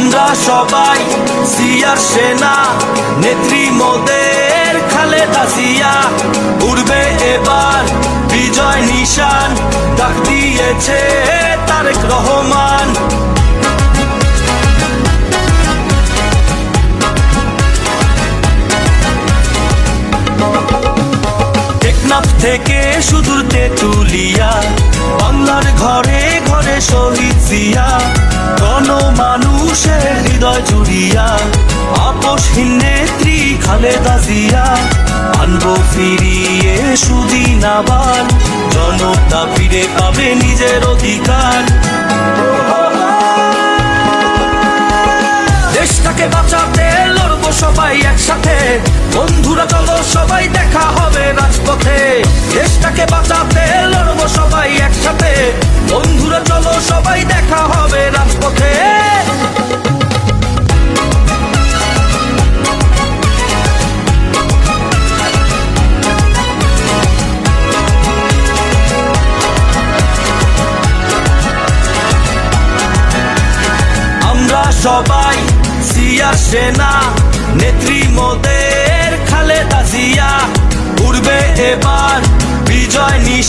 আমরা সবাই জিয়ার সেনা, নেত্রী মোদের খালেদা জিয়া। উড়বে এবার বিজয় নিশান, ডাক দিয়েছে তারেক রহমান। টেকনাফ থেকে সুদূর তেঁতুলিয়া, বাংলার ঘরে ঘরে শহীদ জিয়া। গণমানুষের হৃদয় জুড়িয়া, আপসহীন নেত্রী খালেদা জিয়া। আনবো ফিরিয়ে সুদিন আবার, জনতা ফিরে পাবে নিজের অধিকার। দেশটাকে বাঁচাতে লড়বো সবাই একসাথে, বন্ধুরা চলো সবাই দেখা হবে রাজপথে। দেশটাকে বাঁচাতে লড়বো সবাই একসাথে, বন্ধুরা চলো সবাই দেখা হবে রাজপথে। আমরা সবাই জিয়ার সেনা, নেত্রী মোদের খালেদা জিয়া। উড়বে এবার বিজয় নিশান।